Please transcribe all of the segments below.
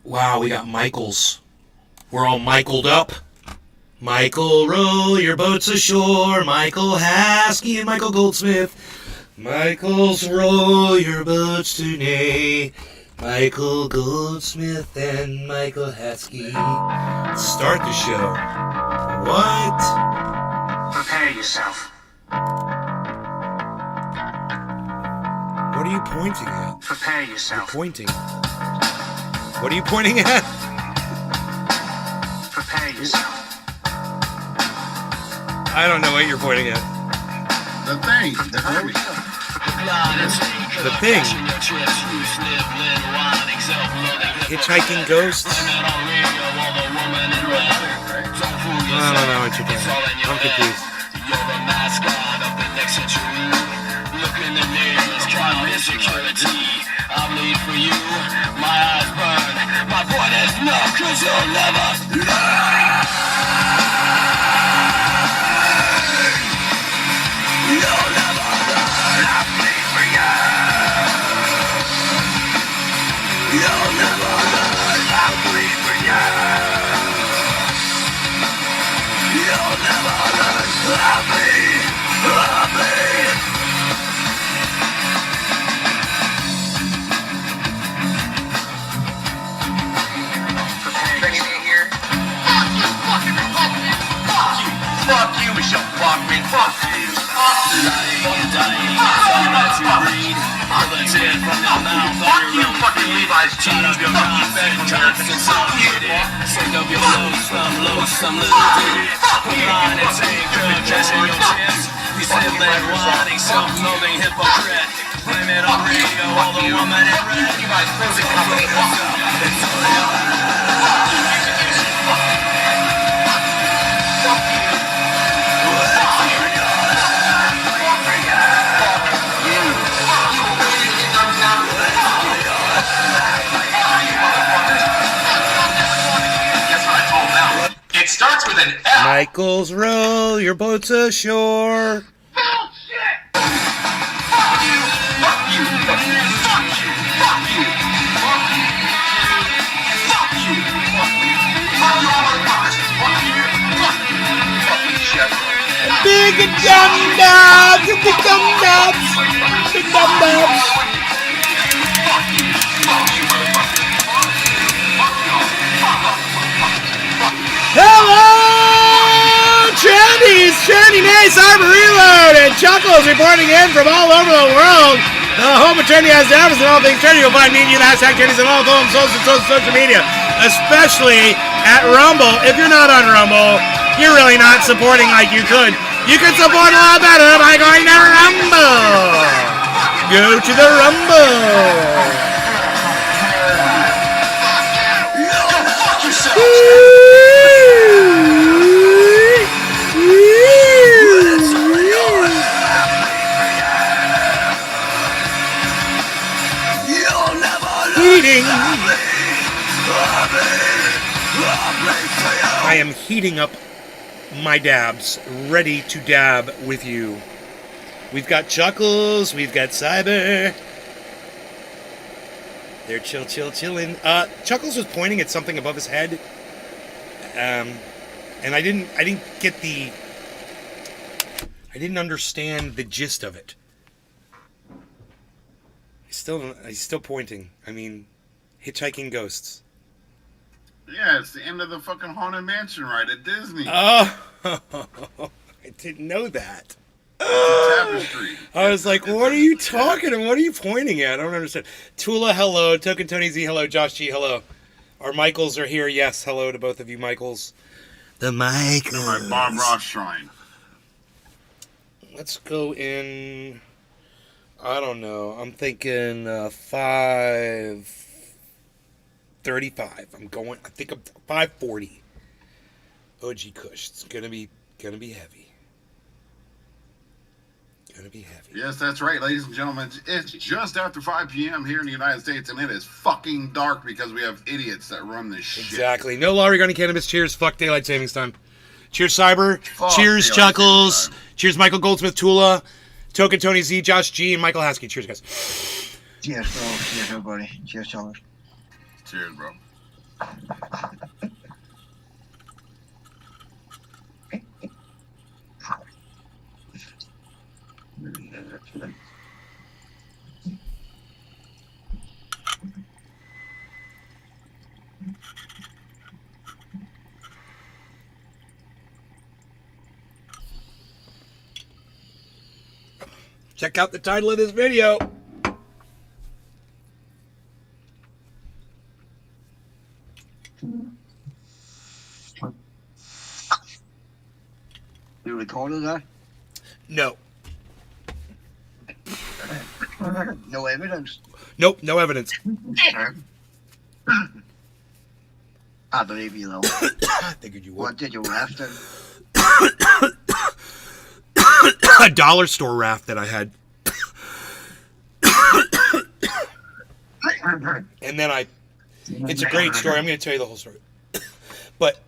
Wow, we got Michaels. We're all Michaeled up. Michael, row your boats ashore. Michael Haskey and Michael Goldsmith. Michaels, row your boats today. Michael Goldsmith and Michael Haskey. Start the show. What? Prepare yourself. What are you pointing at? Prepare yourself. You're pointing. What are you pointing at? Prepare yourself. I don't know what you're pointing at. The thing. The thing. The thing. Hitchhiking ghosts. I don't know what you're doing. I'm confused. You're the mascot of the next century. Look in the mirrors, trial insecurity. I bleed for you, my eyes burn. My point is no, 'cause you'll never learn. You'll never learn. I bleed for you. You'll never learn. I bleed for you. You'll never learn. I bleed. I bleed. Fuck you, Michelle Bachman. Fuck you. Lying and dying, something that you breed. Pull the tear from your mouth. Fuck you, fucking Levi's jeans. Of your constant society. Sing of your loathsome little dude. Line and take good cash in your chest. You sibling, whining, self-loathing hypocrite. Blame it on radio, all the woman in red. You guys music company. It's all your It starts with an F. Michaels, row your boats ashore. Bullshit! Fuck you! Fuck you! Fuck you! Fuck you! Fuck you! Fuck you! Fuck you! Fuck you! Fuck you all my brothers! Fuck you! Fuck you! Fucking shit! Big dum-dums! Big dum-dums! Big dum-dums! Fuck you! Fuck you, motherfucker! Fuck you! Hello! Trendies! Trendy Nay, Cyber Reload, and Chuckles reporting in from all over the world. The home of Trendy has Davos and all things trendy. You'll find me and you, the hashtag Trendies, on all forms of social media, especially at Rumble. If you're not on Rumble, you're really not supporting like you could. You can support a lot better by going to Rumble. Go to the Rumble. I am heating up my dabs, ready to dab with you. We've got Chuckles, we've got Cyber. They're chilling. Chuckles was pointing at something above his head, and I didn't get the. I didn't understand the gist of it. He's still pointing. I mean, hitchhiking ghosts. Yeah, it's the end of the fucking Haunted Mansion ride at Disney. Oh, I didn't know that. Tapestry. I was like, what are you talking and what are you pointing at? I don't understand. Tula, hello. Token Tony Z, hello. Josh G, hello. Our Michaels are here. Yes, hello to both of you Michaels. The Michaels. My Bob Ross shrine. Let's go in. I don't know. I'm thinking 535. I think I'm 540. OG Kush. It's gonna be heavy. Gonna be heavy. Yes, that's right, ladies and gentlemen. It's just after 5 p.m. here in the United States, and it is fucking dark because we have idiots that run this shit. Exactly. No law regarding cannabis. Cheers. Fuck daylight savings time. Cheers, Cyber. Fuck Cheers, daylight Chuckles. savings time. Cheers, Michael Goldsmith, Tula, Token Tony Z, Josh G, and Michael Haskey. Cheers, guys. Cheers, bro. Cheers, everybody. Cheers, Charles. Cheers, bro. Check out the title of this video. You recorded that? No. No evidence. Nope, no evidence. I believe you, though. I figured you would. What did you raft in? A dollar store raft that I had. And then it's a great story. I'm going to tell you the whole story. But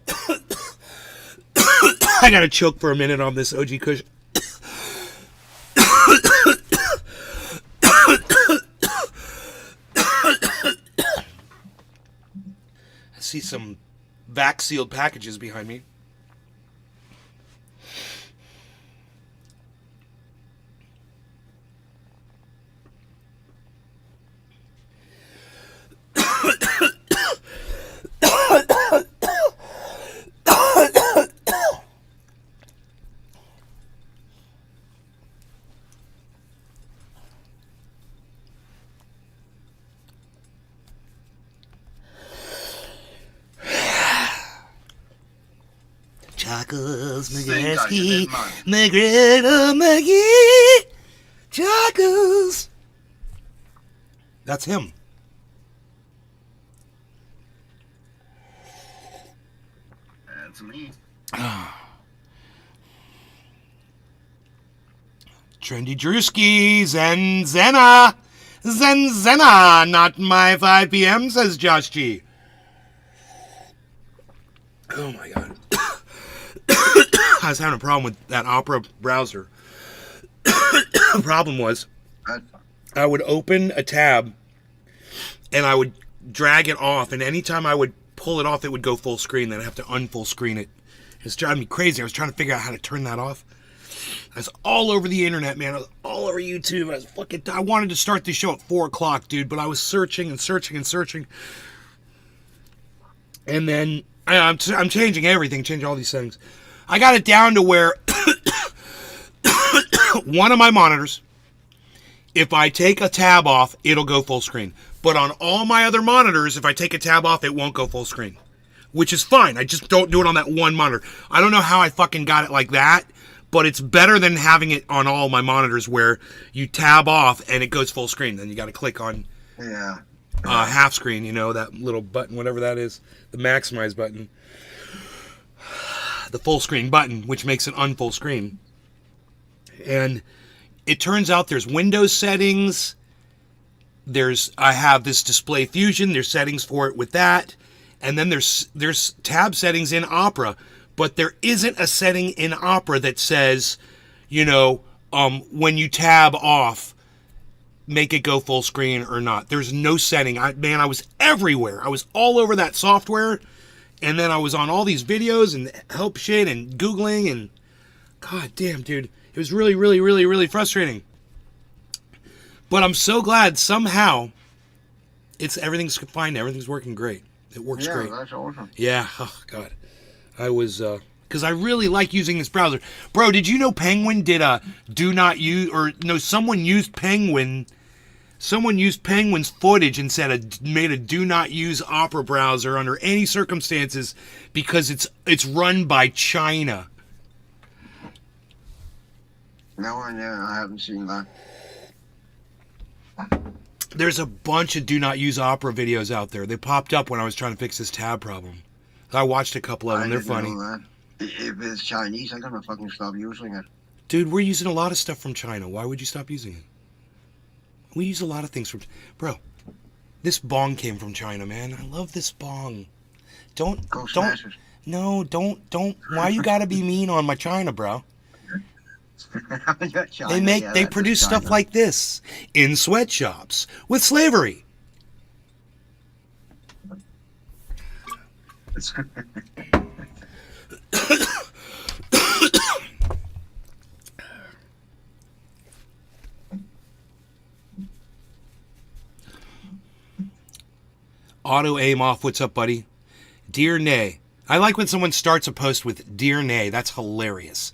I got to choke for a minute on this OG Kush. I see some vac sealed packages behind me. Chuckles McGrath, McGregor McGee, Chuckles. That's him. That's me. Trendy Drewski, Zena, not my 5 p.m., says Josh G. Oh my god. I was having a problem with that Opera browser. The problem was, I would open a tab, and I would drag it off, and anytime I would pull it off, it would go full screen, then I'd have to unfull screen it. It was driving me crazy. I was trying to figure out how to turn that off. I was all over the internet, man. I was all over YouTube. I wanted to start the show at 4 o'clock, dude, but I was searching and searching and searching. And then I'm changing everything, changing all these settings. I got it down to where one of my monitors, if I take a tab off, it'll go full screen. But on all my other monitors, if I take a tab off, it won't go full screen. Which is fine. I just don't do it on that one monitor. I don't know how I fucking got it like that, but it's better than having it on all my monitors where you tab off and it goes full screen. Then you got to click on half screen, you know, that little button, whatever that is, the maximize button. The full screen button, which makes it unfull screen. And it turns out there's Windows settings. I have this Display Fusion. There's settings for it with that. And then there's tab settings in Opera. But there isn't a setting in Opera that says, you know, when you tab off, make it go full screen or not. There's no setting. I was everywhere. I was all over that software. And then I was on all these videos and help shit and Googling and god damn, dude. It was really, really, really, really frustrating. But I'm so glad somehow everything's fine. Everything's working great. It works great. Yeah, that's awesome. Yeah, oh god. I was, because I really like using this browser. Bro, did you know Penguin did a do not use, or no, someone used Penguin's footage and made a do not use Opera browser under any circumstances because it's run by China. No, I haven't seen that. There's a bunch of do not use Opera videos out there. They popped up when I was trying to fix this tab problem. I watched a couple of them. They're funny. Know that. If it's Chinese, I'm gonna fucking stop using it. Dude, we're using a lot of stuff from China. Why would you stop using it? We use a lot of things from... Bro, this bong came from China, man. I love this bong. Don't... Smash it. No, don't... Why you gotta be mean on my China, bro? China, They produce stuff like this in sweatshops with slavery. Auto aim off. What's up, buddy? Dear Nay. I like when someone starts a post with Dear Nay. That's hilarious.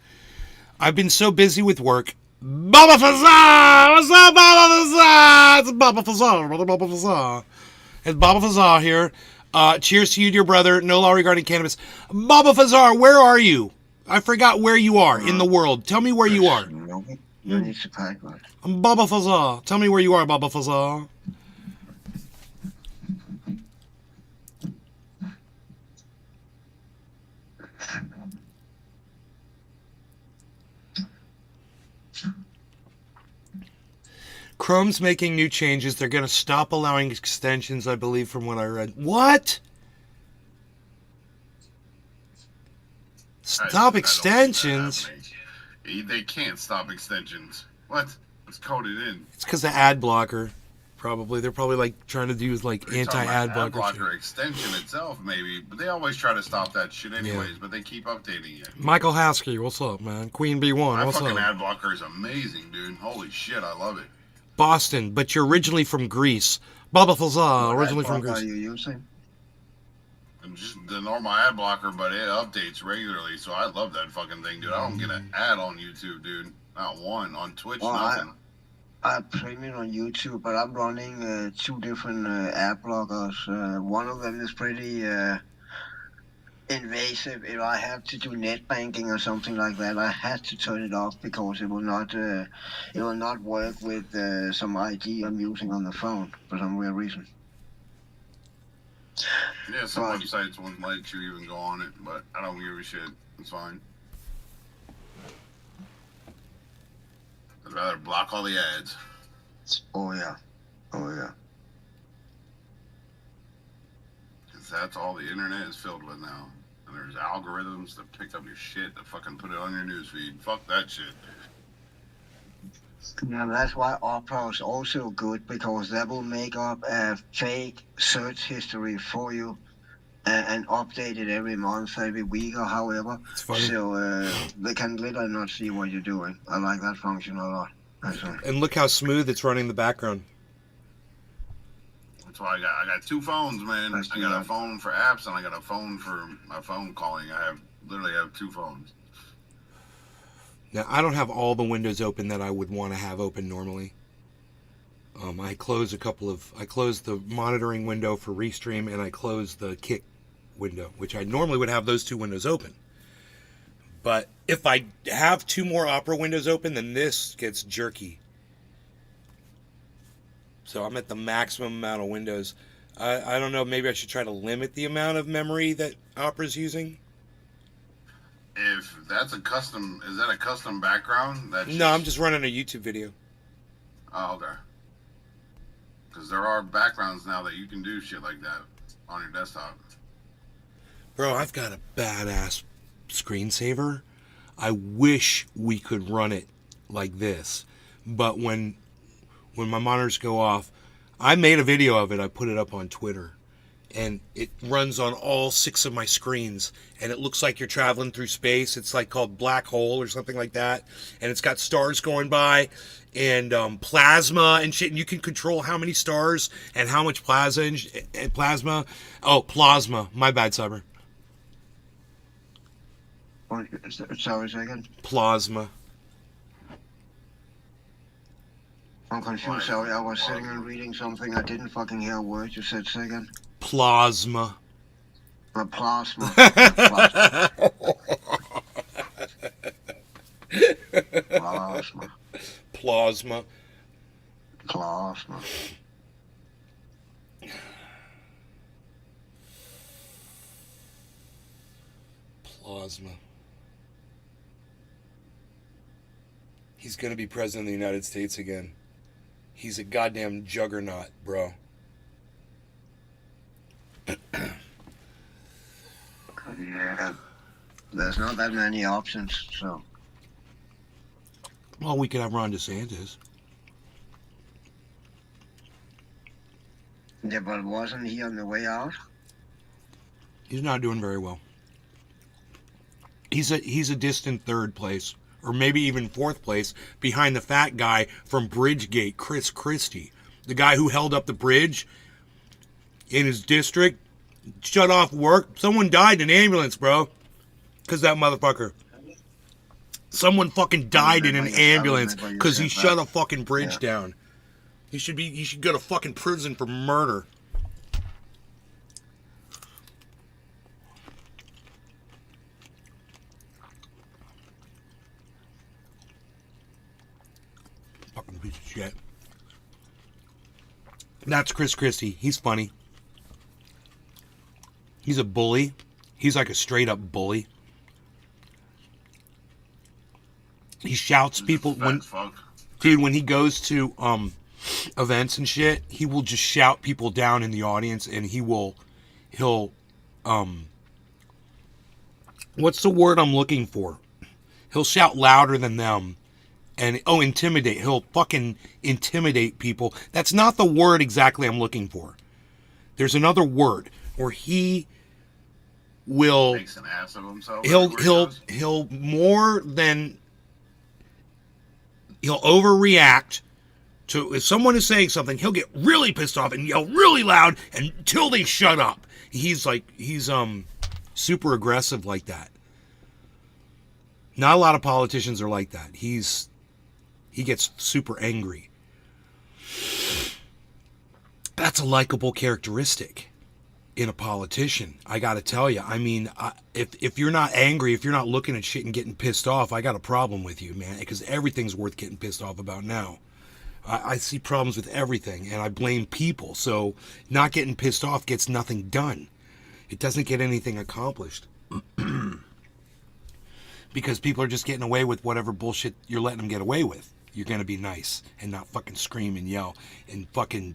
I've been so busy with work. Baba Fazar! What's up, Baba Fazar? It's Baba Fazar, brother Baba Fazar. It's Baba Fazar here. Cheers to you, dear brother. No law regarding cannabis. Baba Fazar, where are you? I forgot where you are in the world. Tell me where you are. I'm Baba Fazar. Tell me where you are, Baba Fazar. Chrome's making new changes. They're going to stop allowing extensions, I believe, from what I read. What? Stop extensions? They can't stop extensions. What? It's coded in. It's because of ad blocker, probably. They're probably like trying to do like anti-ad blocker. Ad blocker extension itself, maybe. But they always try to stop that shit anyways, but they keep updating it. Michael Haskey, what's up, man? Queen B1, what's up? My fucking ad blocker is amazing, dude. Holy shit, I love it. Boston, but you're originally from Greece. Baba Fazar, originally from Greece. What are you using? Just the normal ad blocker, but it updates regularly, so I love that fucking thing, dude. I don't get an ad on YouTube, dude. Not one. On Twitch, nothing. I premium on YouTube, but I'm running 2 different ad blockers. One of them is pretty invasive. If I have to do net banking or something like that, I have to turn it off because it will not work with some ID I'm using on the phone for some weird reason. Yeah, some websites won't let you even go on it, but I don't give a shit. It's fine. I'd rather block all the ads. Oh yeah. Because that's all the internet is filled with now. And there's algorithms that pick up your shit that fucking put it on your newsfeed. Fuck that shit. Yeah, that's why Opera is also good, because that will make up a fake search history for you and update it every month, every week, or however. So they can literally not see what you're doing. I like that function a lot. And look how smooth it's running in the background. That's why I got 2 phones, man. I got a phone for apps and I got a phone for my phone calling. I literally have 2 phones. Now, I don't have all the windows open that I would want to have open normally. I closed the monitoring window for Restream, and I closed the Kick window, which I normally would have those 2 windows open. But if I have 2 more Opera windows open, then this gets jerky. So I'm at the maximum amount of windows. I don't know, maybe I should try to limit the amount of memory that Opera's using. If that's is that a custom background? No, I'm just running a YouTube video. Oh, okay. Because there are backgrounds now that you can do shit like that on your desktop. Bro, I've got a badass screensaver. I wish we could run it like this. But when my monitors go off, I made a video of it. I put it up on Twitter. And it runs on all 6 of my screens, and it looks like you're traveling through space. It's like called Black Hole or something like that, and it's got stars going by and plasma and shit, and you can control how many stars and how much plasma. Oh, plasma. My bad, Cyber. Sorry, second. Plasma. I'm confused. Sorry, I was sitting and reading something. I didn't fucking hear a word you said second. Plasma. Plasma. Plasma. Plasma. Plasma. He's gonna be president of the United States again. He's a goddamn juggernaut, bro. Yeah. There's not that many options, so. Well, we could have Ron DeSantis. Yeah, but wasn't he on the way out? He's not doing very well. He's a distant third place, or maybe even fourth place, behind the fat guy from Bridgegate, Chris Christie. The guy who held up the bridge in his district, shut off work. Someone died in an ambulance, bro. Because that motherfucker. Someone fucking died in an ambulance because he shut a fucking bridge down. He should go to fucking prison for murder. Fucking piece of shit. That's Chris Christie. He's funny. He's a bully. He's like a straight up bully. He shouts people when he goes to events and shit, he will just shout people down in the audience, and he'll what's the word I'm looking for? He'll shout louder than them. And intimidate. He'll fucking intimidate people. That's not the word exactly I'm looking for. There's another word where he will Makes an ass of himself. He'll overreact to, if someone is saying something, he'll get really pissed off and yell really loud until they shut up. He's super aggressive like that. Not a lot of politicians are like that. He gets super angry. That's a likable characteristic in a politician. I got to tell you. I mean, if you're not angry, if you're not looking at shit and getting pissed off, I got a problem with you, man, because everything's worth getting pissed off about now. I see problems with everything, and I blame people. So not getting pissed off gets nothing done. It doesn't get anything accomplished. Because people are just getting away with whatever bullshit you're letting them get away with. You're going to be nice and not fucking scream and yell and fucking,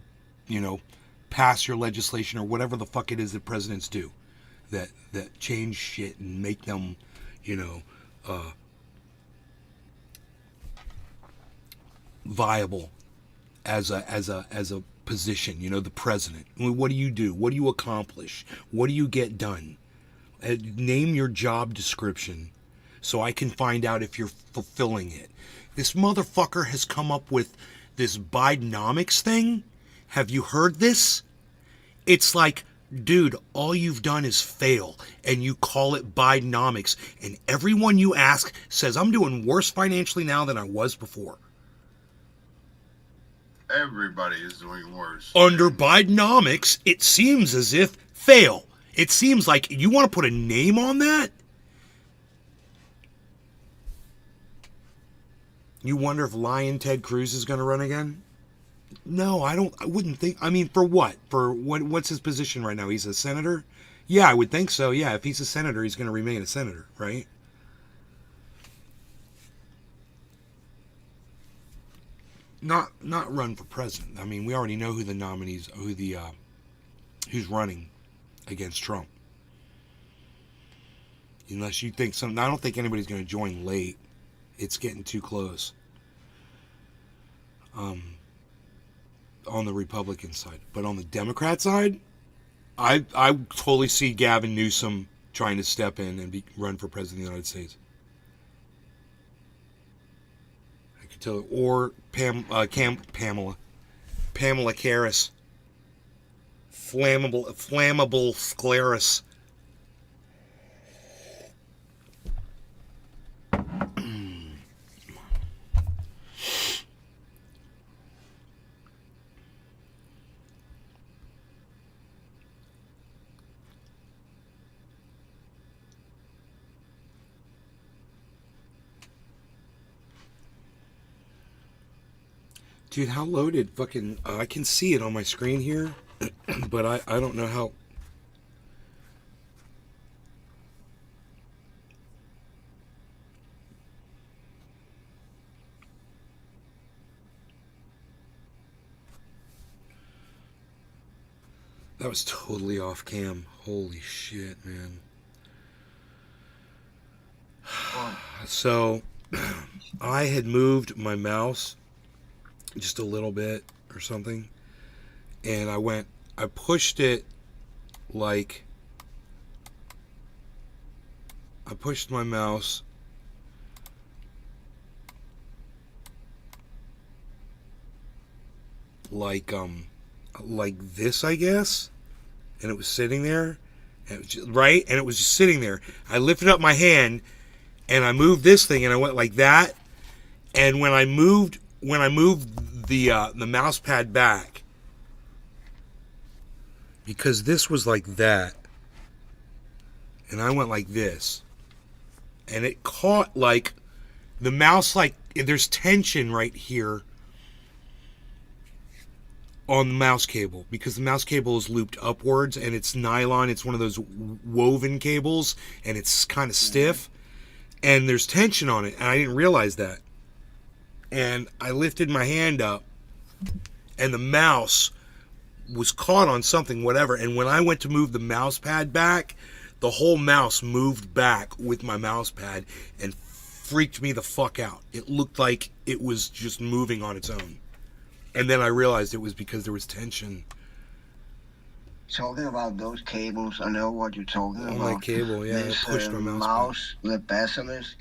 pass your legislation or whatever the fuck it is that presidents do that change shit and make them, viable as a position, the president. I mean, what do you do? What do you accomplish? What do you get done? Name your job description so I can find out if you're fulfilling it. This motherfucker has come up with this Bidenomics thing. Have you heard this? It's like, dude, all you've done is fail, and you call it Bidenomics, and everyone you ask says, I'm doing worse financially now than I was before. Everybody is doing worse. Under Bidenomics, it seems as if fail. It seems like, you want to put a name on that? You wonder if Lion Ted Cruz is going to run again? No, I wouldn't think. I mean, for what? What's his position right now? He's a senator? Yeah, I would think so. Yeah, if he's a senator, he's going to remain a senator, right? Not run for president. I mean, we already know who the nominees, who's running against Trump. Unless you think I don't think anybody's going to join late. It's getting too close. On the Republican side. But on the Democrat side, I totally see Gavin Newsom trying to step in and run for president of the United States. I could tell, or Pamela Harris, flammable scleros. Dude, how low did fucking... I can see it on my screen here, but I don't know how... That was totally off cam. Holy shit, man. So, I had moved my mouse just a little bit or something, and I pushed it like, I pushed my mouse like this, I guess, and it was sitting there, and it was just, right, and it was just sitting there. I lifted up my hand, and I moved this thing, and I went like that, and when I moved the mouse pad back, because this was like that, and I went like this, and it caught like the mouse, like there's tension right here on the mouse cable, because the mouse cable is looped upwards and it's nylon. It's one of those woven cables, and it's kind of stiff, and there's tension on it, and I didn't realize that. And I lifted my hand up, and the mouse was caught on something, whatever, and when I went to move the mouse pad back, the whole mouse moved back with my mouse pad and freaked me the fuck out. It looked like it was just moving on its own. And then I realized it was because there was tension. Talking about those cables, I know what you're talking about. My cable, yeah, This I pushed my mouse the basilisk,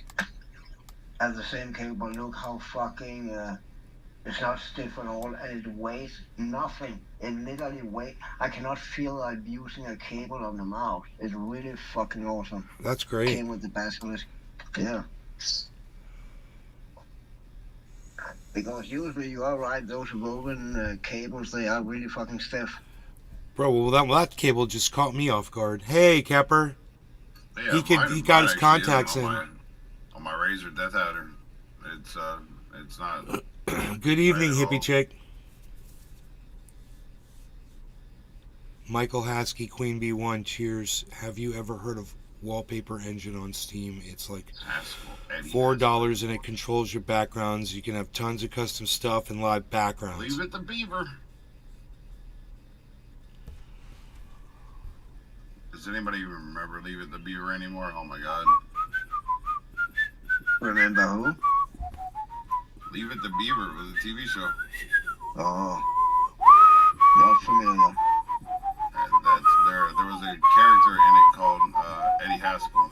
and the same cable. Look how fucking it's not stiff at all, and it weighs nothing. It literally weighs. I cannot feel I'm using a cable on the mouse. It's really fucking awesome. That's great. Came with the basilisk, yeah. Because usually you are right, those woven cables, they are really fucking stiff. Bro, well that cable just caught me off guard. Hey, Kepper. Yeah, He got his contacts in. On my Razer Death Adder. It's not. Good evening, right at hippie all. chick. Michael Haskey, Queen Bee 1, cheers. Have you ever heard of Wallpaper Engine on Steam? It's like $4 and it controls your backgrounds. You can have tons of custom stuff and live backgrounds. Leave it to Beaver. Does anybody remember Leave It to Beaver anymore? Oh my god. Remember who? Leave It to Beaver was a TV show. Oh, not familiar. There was a character in it called Eddie Haskell.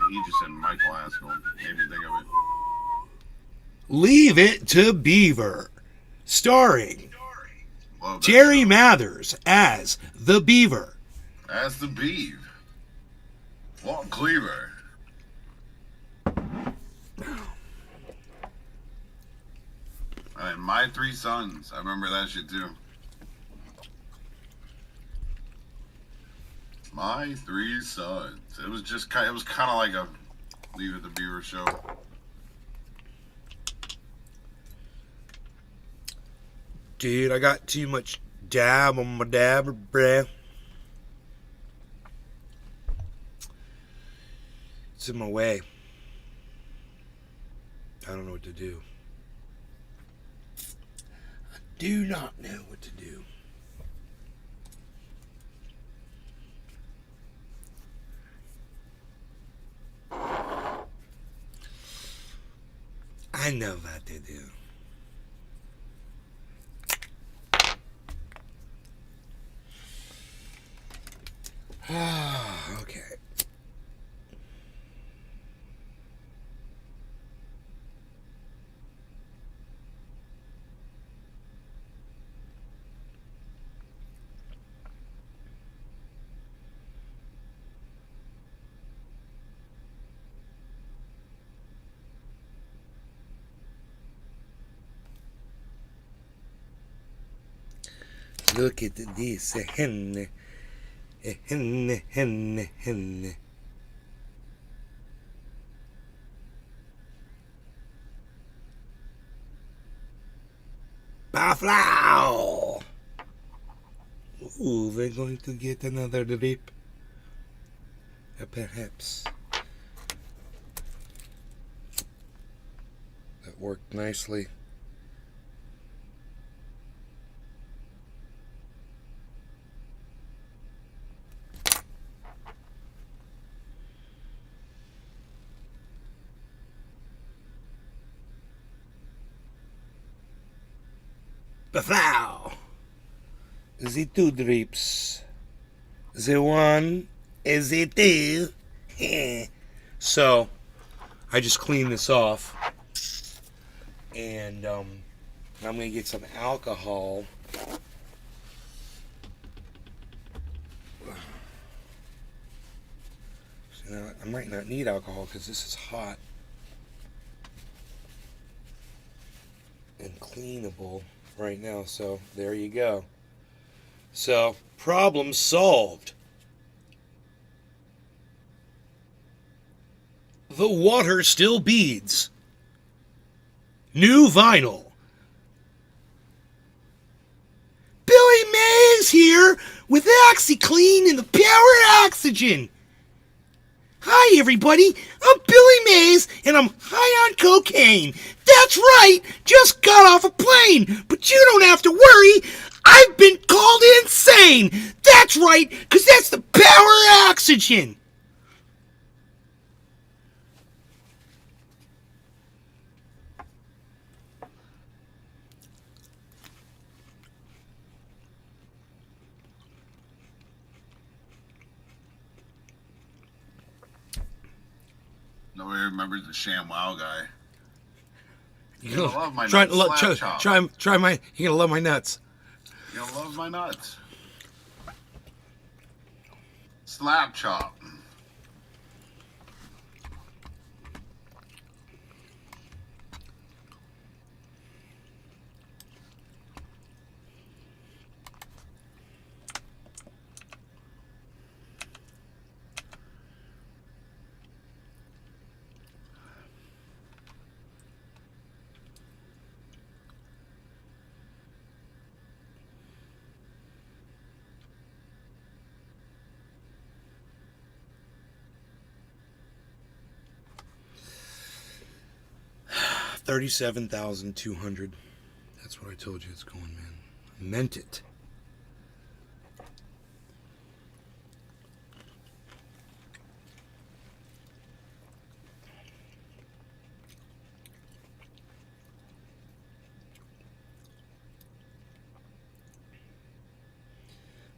He just said Michael Haskell. Made me think of it. Leave It to Beaver, starring Love that Jerry show. Mathers as the Beaver. As the Beav. Walt Cleaver. And My Three Sons. I remember that shit too. My Three Sons. It was just kind. It was kind of like a Leave It to Beaver show. Dude, I got too much dab on my dabber, bruh. It's in my way. I don't know what to do. I do not know what to do. I know what to do. Okay. Look at this, hen. Buffalo. Ooh, we're going to get another drip. Perhaps. That worked nicely. Buffalo. The 2 drips. The 1 is the 2. So, I just cleaned this off. And I'm going to get some alcohol. So I might not need alcohol because this is hot and cleanable right now. So, there you go. So, problem solved. The water still beads. New vinyl. Billy Mays here with OxyClean and the Power Oxygen. Hi everybody, I'm Billy Mays and I'm high on cocaine. That's right, just got off a plane, but you don't have to worry. I've been called insane. That's right, because that's the Power Oxygen. Nobody remembers the ShamWow guy. You're gonna love my nuts. Try my. You're gonna love my nuts. You're gonna love my nuts. Slap chop. $37,200. That's what I told you it's going, man. I meant it.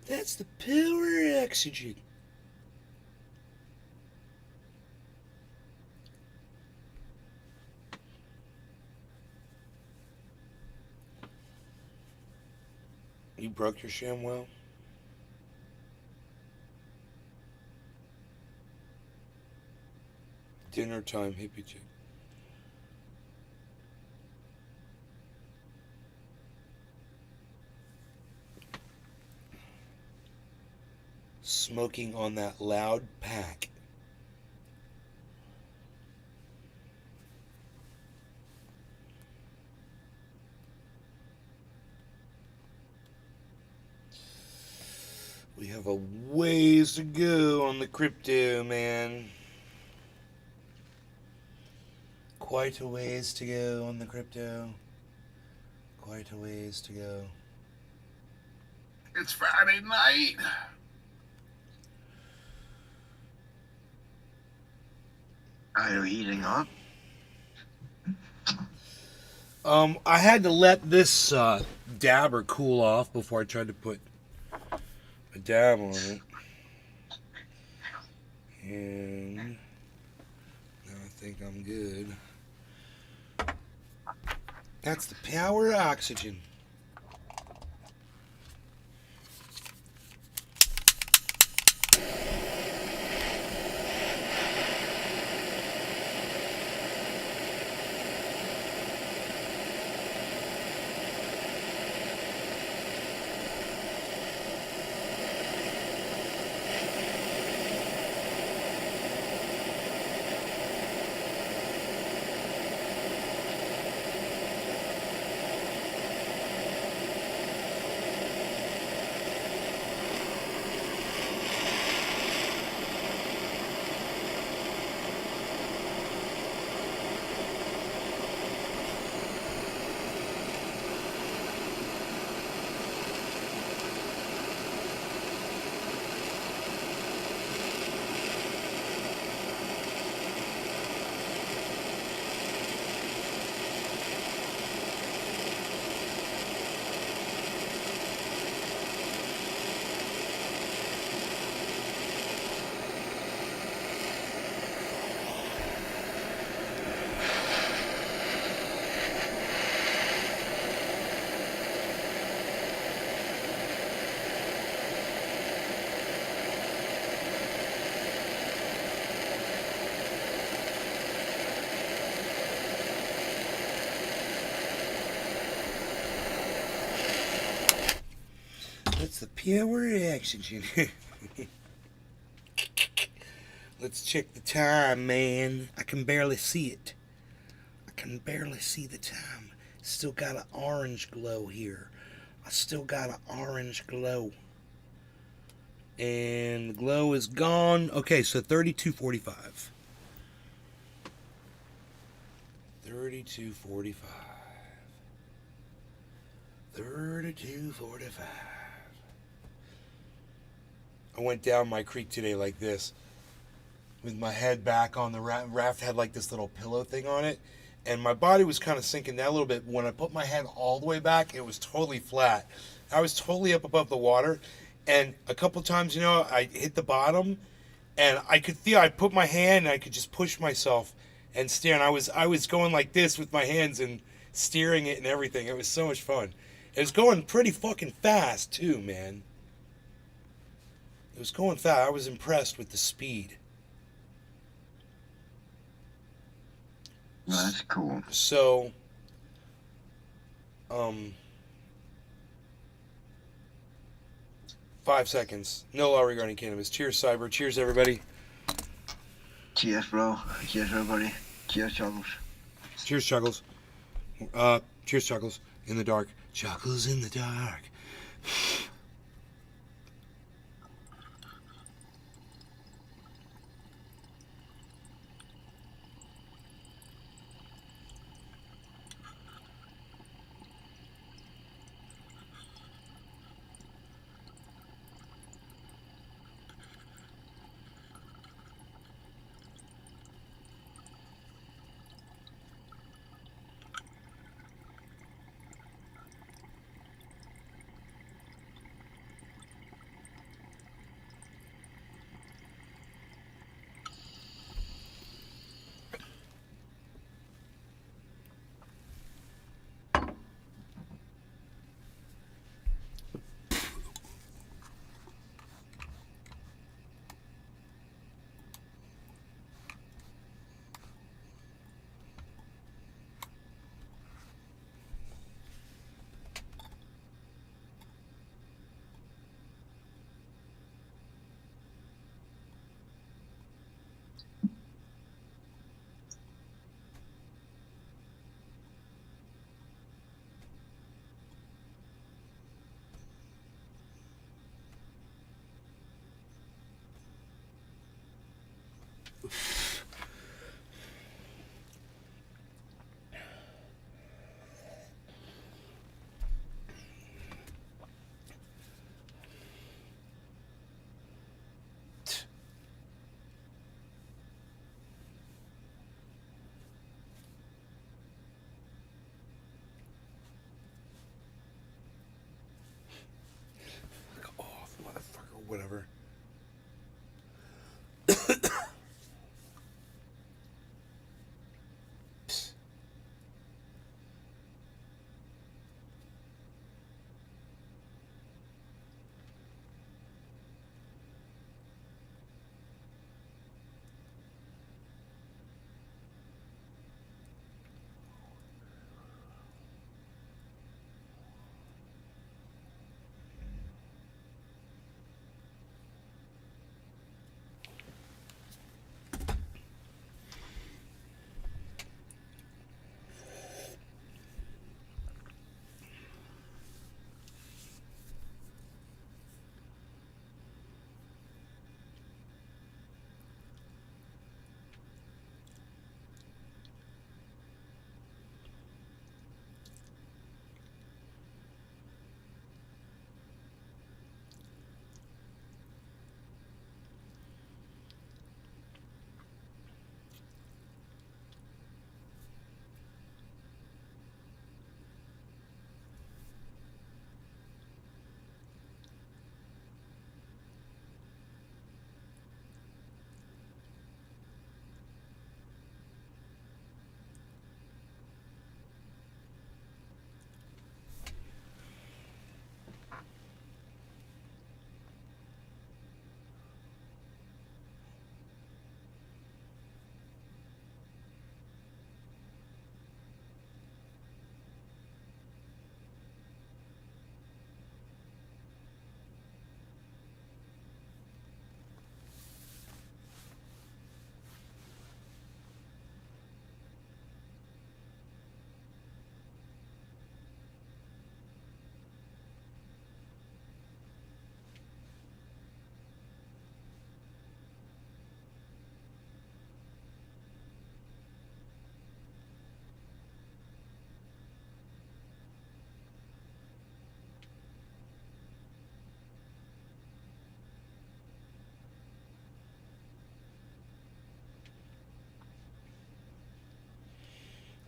That's the Power Oxygen. You broke your ShamWow? Dinner time, hippie chick. Smoking on that loud pack. We have a ways to go on the crypto, man. Quite a ways to go on the crypto. Quite a ways to go. It's Friday night. Are you heating up? I had to let this dabber cool off before I tried to put a dab on it. And now I think I'm good. That's the Power Oxygen. It's the power of oxygen. Let's check the time, man. I can barely see it. I can barely see the time. Still got an orange glow here. I still got an orange glow. And the glow is gone. Okay, so 32:45. 32:45. 32:45. I went down my creek today like this, with my head back on the raft. Had like this little pillow thing on it, and my body was kind of sinking down a little bit. When I put my head all the way back, it was totally flat. I was totally up above the water, and a couple times, you know, I hit the bottom, and I could feel. I put my hand, and I could just push myself and steer. And I was going like this with my hands and steering it and everything. It was so much fun. It was going pretty fucking fast too, man. It was going fast. I was impressed with the speed. That's cool. So, 5 seconds. No law regarding cannabis. Cheers, Cyber. Cheers, everybody. Cheers, bro. Cheers, everybody. Cheers, Chuckles. Cheers, Chuckles. Cheers, Chuckles. In the dark. Chuckles in the dark.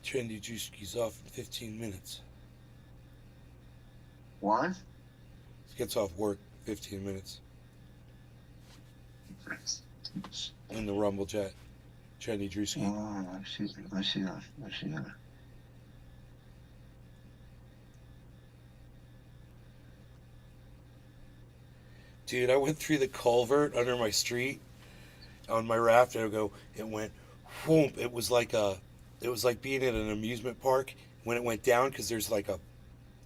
Trendy Drewski's off in 15 minutes. What? He gets off work 15 minutes. In the Rumble chat. Trendy Drewski. Oh, I see that. Dude, I went through the culvert under my street on my raft, and it went whoomp. It was like being at an amusement park when it went down, because there's like a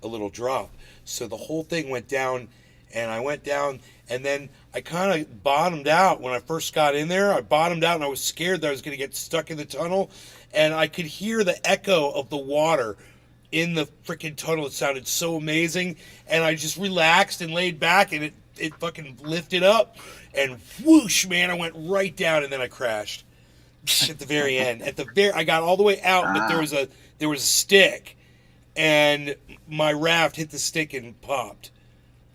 little drop. So the whole thing went down, and I went down, and then I kind of bottomed out when I first got in there. I bottomed out, and I was scared that I was going to get stuck in the tunnel, and I could hear the echo of the water in the freaking tunnel. It sounded so amazing, and I just relaxed and laid back, and it fucking lifted up, and whoosh, man, I went right down, and then I crashed at the very end. I got all the way out, but there was a stick, and my raft hit the stick and popped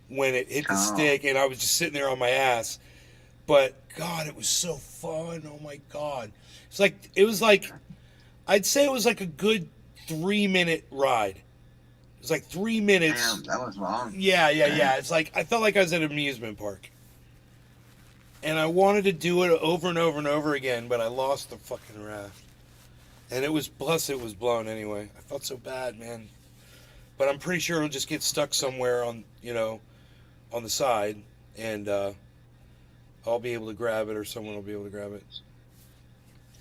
when it hit the stick, and I was just sitting there on my ass. But God, it was so fun. Oh my God. I'd say it was like a good 3-minute ride. It was like 3 minutes. Damn, that was long. Yeah. It's like I felt like I was at an amusement park. And I wanted to do it over and over and over again, but I lost the fucking raft. And it was blown anyway. I felt so bad, man. But I'm pretty sure it'll just get stuck somewhere on the side, and I'll be able to grab it, or someone will be able to grab it.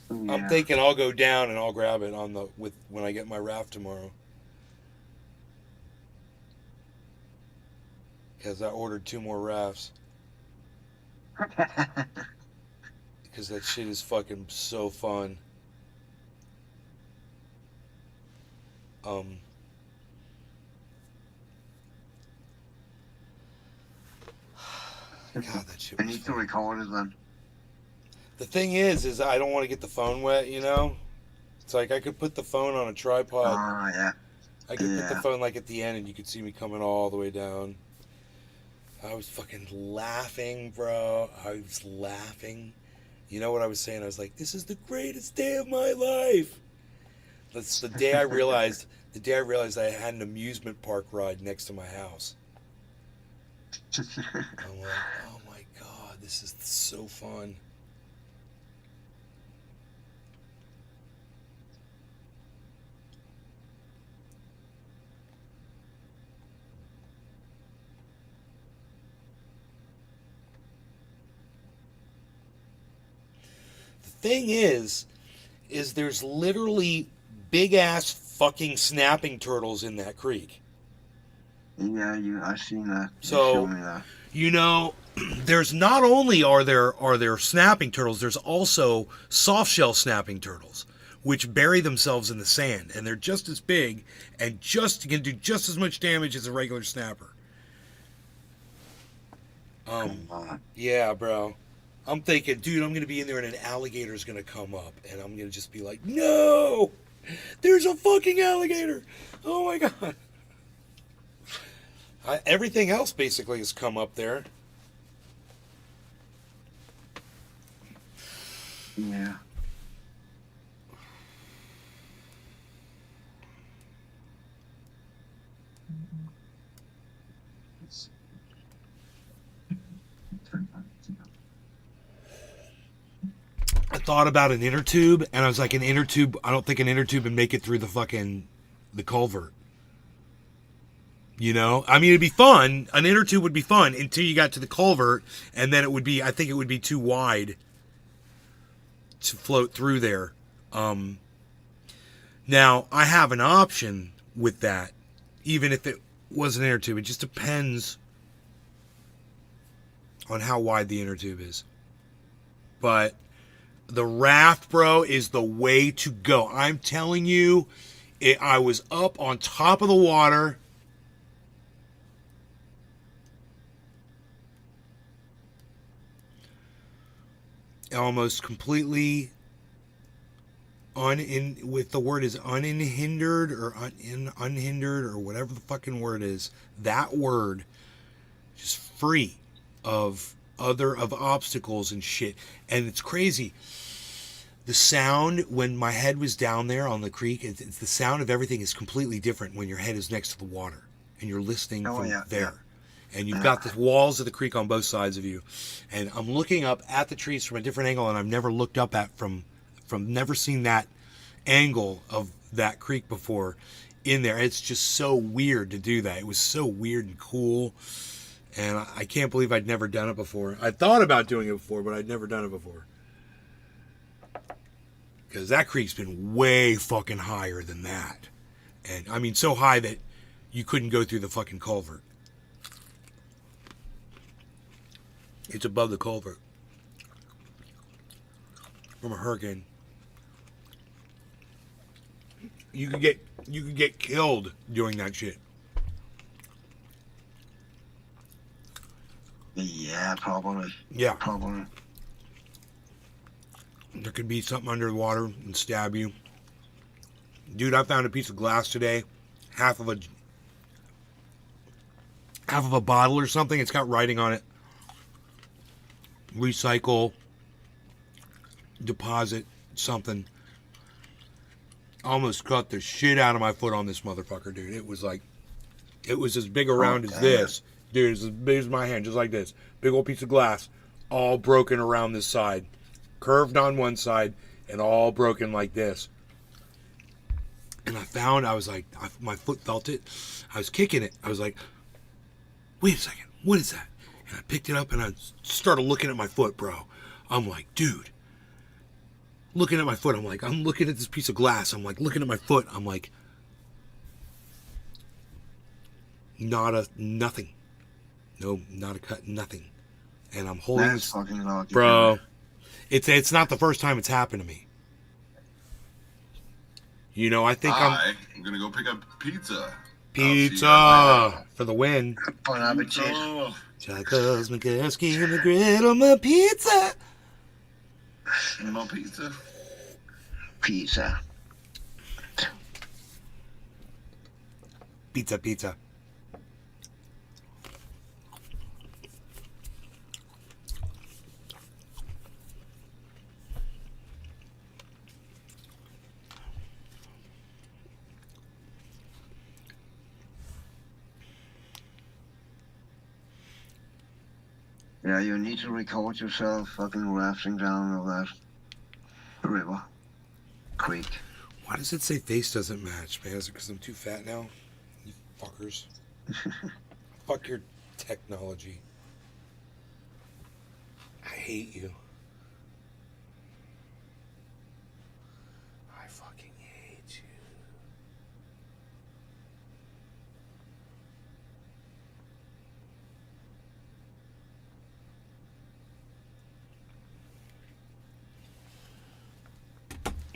Yeah. I'm thinking I'll go down and I'll grab it when I get my raft tomorrow. Because I ordered 2 more rafts. Because that shit is fucking so fun. God, that shit was I need to record it then. The thing is I don't want to get the phone wet, It's like I could put the phone on a tripod. Oh, yeah. I could put the phone like at the end, and you could see me coming all the way down. I was fucking laughing, bro. I was laughing. You know what I was saying? I was like, this is the greatest day of my life. That's the day I realized I had an amusement park ride next to my house. I'm like, oh my God, this is so fun. The thing is there's literally big ass fucking snapping turtles in that creek. Yeah, I've seen that. So, there's not only are there snapping turtles, there's also soft shell snapping turtles, which bury themselves in the sand, and they're just as big and can do just as much damage as a regular snapper. Yeah, bro. I'm thinking, dude, I'm gonna be in there and an alligator's gonna come up, and I'm gonna just be like, no, there's a fucking alligator. Oh my God. Everything else basically has come up there. Yeah. I thought about an inner tube, and I was like, I don't think an inner tube would make it through the culvert. I mean, it'd be fun. An inner tube would be fun until you got to the culvert, and then I think it would be too wide to float through there. Now, I have an option with that, even if it was an inner tube. It just depends on how wide the inner tube is. But the raft, bro, is the way to go. I'm telling you, I was up on top of the water. Almost completely with the word is unhindered or unhindered or whatever the fucking word is. That word, just free of obstacles and shit. And it's crazy. the sound when my head was down there on the creek, it's the sound of everything is completely different when your head is next to the water and you're listening from there. And you've got the walls of the creek on both sides of you. And I'm looking up at the trees from a different angle, and I've never looked up at from never seen that angle of that creek before in there. It's just so weird to do that. It was so weird and cool. And I can't believe I'd never done it before. I thought about doing it before, but I'd never done it before. Because that creek's been way fucking higher than that. And, I mean, so high that you couldn't go through the fucking culvert. It's above the culvert. From a hurricane. You could get killed doing that shit. Yeah, probably. Yeah. Probably. There could be something under the water and stab you. Dude, I found a piece of glass today. Half of a bottle or something. It's got writing on it. Recycle. Deposit. Something. Almost cut the shit out of my foot on this motherfucker, dude. It was as big around as this. Dude, it's as big as my hand, just like this. Big old piece of glass. All broken around this side. Curved on one side and all broken like this. And I was like, my foot felt it. I was kicking it. I was like, wait a second, what is that? And I picked it up and I started looking at my foot, bro. I'm like, dude. Looking at my foot, I'm looking at this piece of glass. I'm like, looking at my foot. I'm like, nothing. No, not a cut, nothing. And I'm holding That's fucking lucky, bro. It's not the first time it's happened to me. You know, I think I'm gonna go pick up pizza. Pizza for the win. Bon appetit. Tacos, McGurski, and the griddle, my pizza. My pizza. Pizza. Pizza. Yeah, you need to record yourself fucking rafting down that river. Creek. Why does it say face doesn't match, man? Is it because I'm too fat now? You fuckers. Fuck your technology. I hate you. I fucking hate you.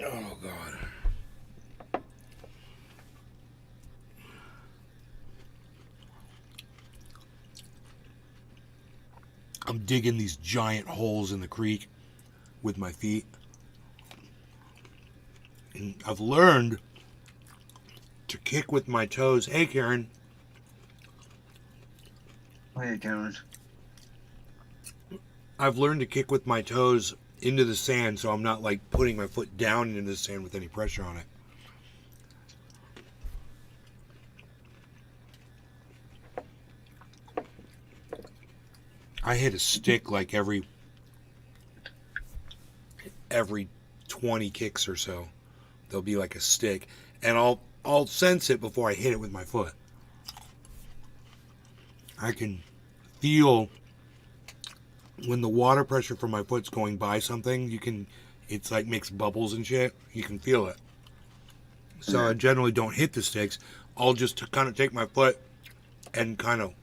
Oh, God. I'm digging these giant holes in the creek with my feet. And I've learned to kick with my toes. Hey, Karen. Hey, Karen. I've learned to kick with my toes into the sand, so I'm not like putting my foot down into the sand with any pressure on it. I hit a stick like every 20 kicks or so. There'll be like a stick, and I'll sense it before I hit it with my foot. I can feel when the water pressure from my foot's going by something. It's like makes bubbles and shit. You can feel it. So I generally don't hit the sticks. I'll just kind of take my foot and kind of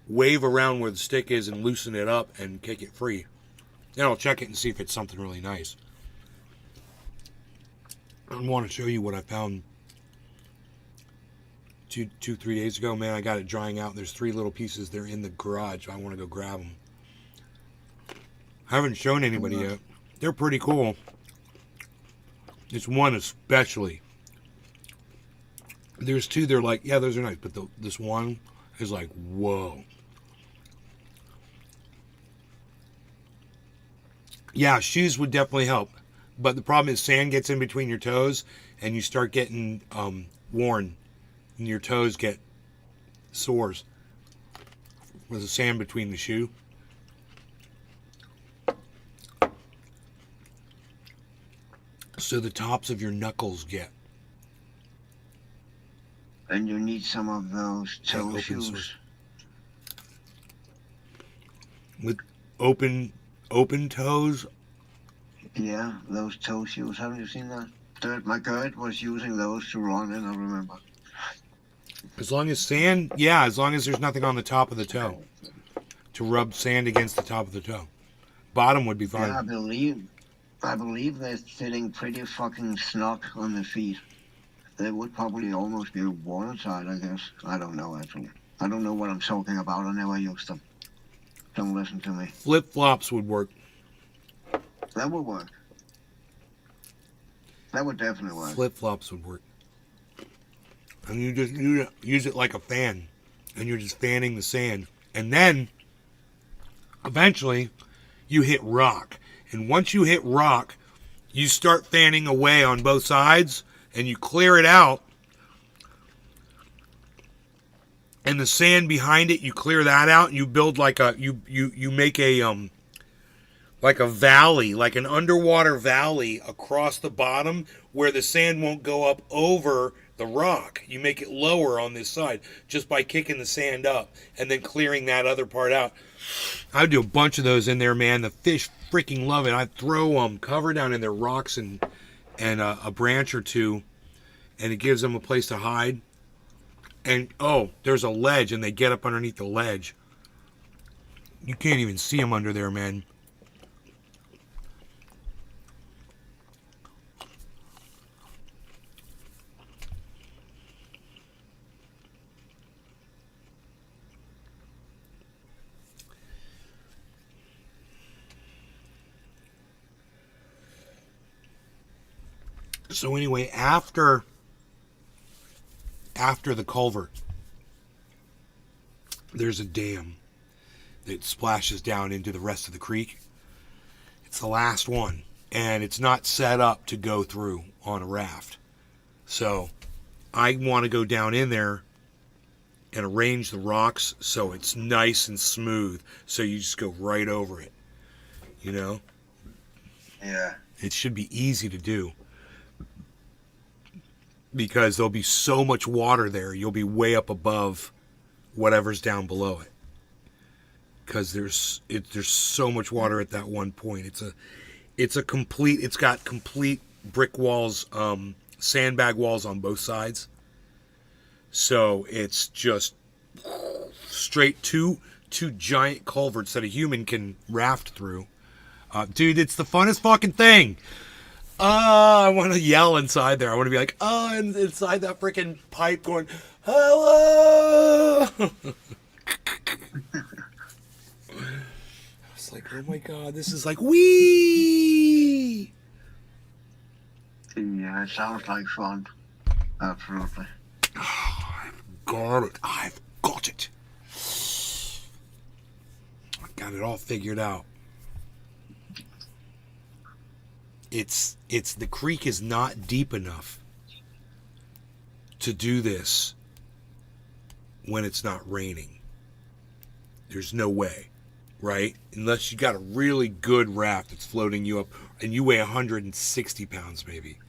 wave around where the stick is and loosen it up and kick it free. Then I'll check it and see if it's something really nice. I want to show you what I found 3 days ago. Man, I got it drying out. There's 3 little pieces. They're in the garage. I want to go grab them. I haven't shown anybody yet. They're pretty cool. This one especially. There's 2, they're like, yeah, those are nice. But this one is like, whoa. Yeah, shoes would definitely help. But the problem is sand gets in between your toes and you start getting worn. And your toes get sores with the sand between the shoe. So the tops of your knuckles get. And you need some of those toe open shoes. source. With open toes. Yeah, those toe shoes. Haven't you seen that? My guide was using those to run in, I remember. As long as sand, yeah, as long as there's nothing on the top of the toe. To rub sand against the top of the toe. Bottom would be fine. Yeah, I believe they're sitting pretty fucking snug on the feet. They would probably almost be watertight, I guess. I don't know, actually. I don't know what I'm talking about. I never used them. Don't listen to me. Flip-flops would work. That would work. That would definitely work. Flip-flops would work. And you just use it like a fan. And you're just fanning the sand. And then, eventually, you hit rock. And once you hit rock, you start fanning away on both sides. And you clear it out. And the sand behind it, you clear that out. And you build like a, you make a, like a valley, like an underwater valley across the bottom where the sand won't go up over the rock. You make it lower on this side just by kicking the sand up and then clearing that other part out. I'd do a bunch of those in there, man. The fish freaking love it. I'd throw cover down in their rocks and a branch or two, and it gives them a place to hide. And, oh, there's a ledge, and they get up underneath the ledge. You can't even see them under there, man. So anyway, after the culvert, there's a dam that splashes down into the rest of the creek. It's the last one, and it's not set up to go through on a raft. So I want to go down in there and arrange the rocks so it's nice and smooth, so you just go right over it, you know? Yeah. It should be easy to do. Because there'll be so much water there, you'll be way up above whatever's down below it. Because there's so much water at that one point. It's got complete brick walls, sandbag walls on both sides. So it's just straight two giant culverts that a human can raft through. Dude, it's the funnest fucking thing. I want to yell inside there. I want to be like, and inside that freaking pipe going, hello! I was like, oh my god, this is like, wee! Yeah, it sounds like fun. Absolutely. I've got it. I've got it. I got it all figured out. It's the creek is not deep enough to do this when it's not raining. There's no way, right? Unless you got a really good raft that's floating you up, and you weigh 160 pounds maybe.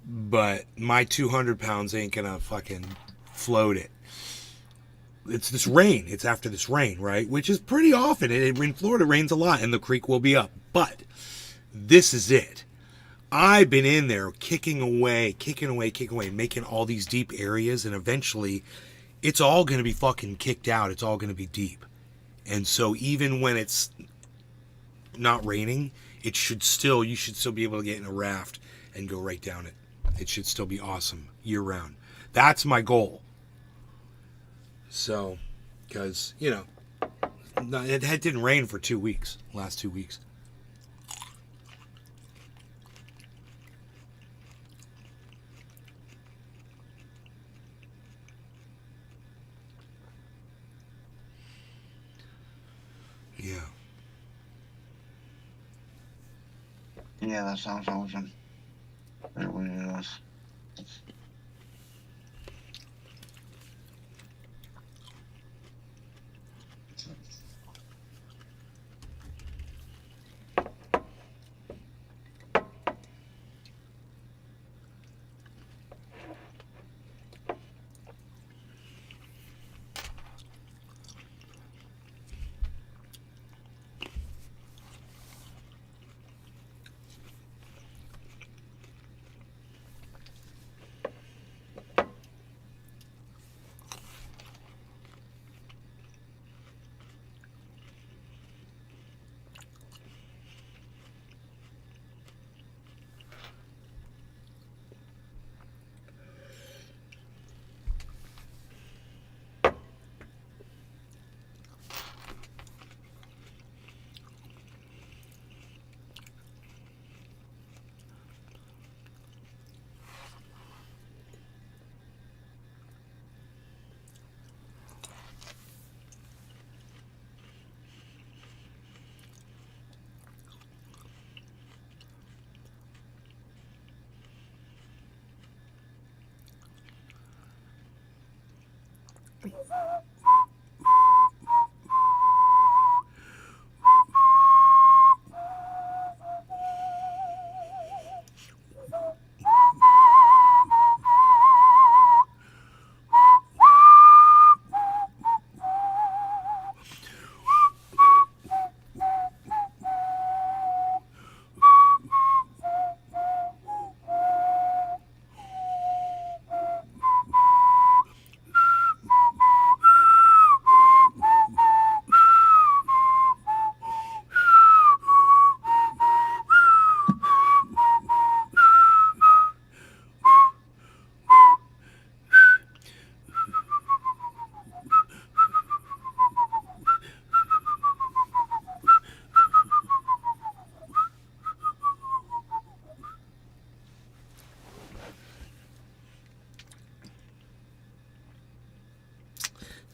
But my 200 pounds ain't gonna fucking float it. It's this rain. It's after this rain, right? Which is pretty often. In Florida, it rains a lot, and the creek will be up. But this is it. I've been in there kicking away, making all these deep areas, and eventually it's all going to be fucking kicked out. It's all going to be deep. And so even when it's not raining, you should still be able to get in a raft and go right down it. It should still be awesome year round. That's my goal. So, because, it didn't rain for 2 weeks, last 2 weeks. Yeah. Yeah, that sounds awesome. It really does.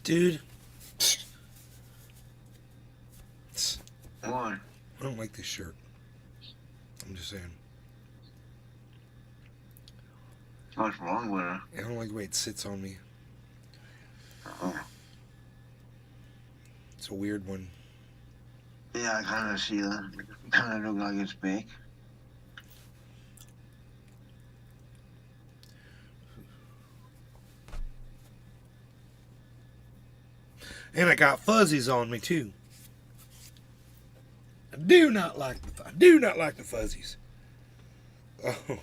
Dude, What? I don't like this shirt. I'm just saying. What's wrong with her? I don't like the way it sits on me. Oh. It's a weird one. Yeah, I kind of see that. Kind of look like it's big. And I got fuzzies on me too. I do not like the fuzzies. Oh.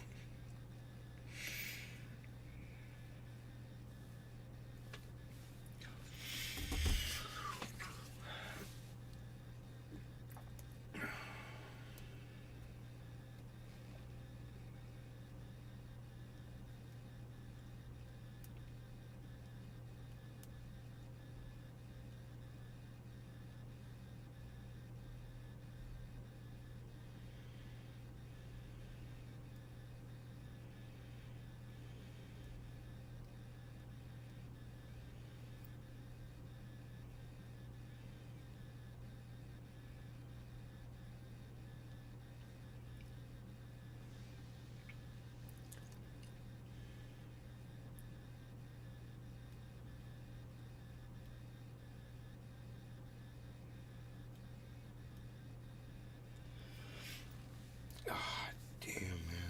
Damn, man.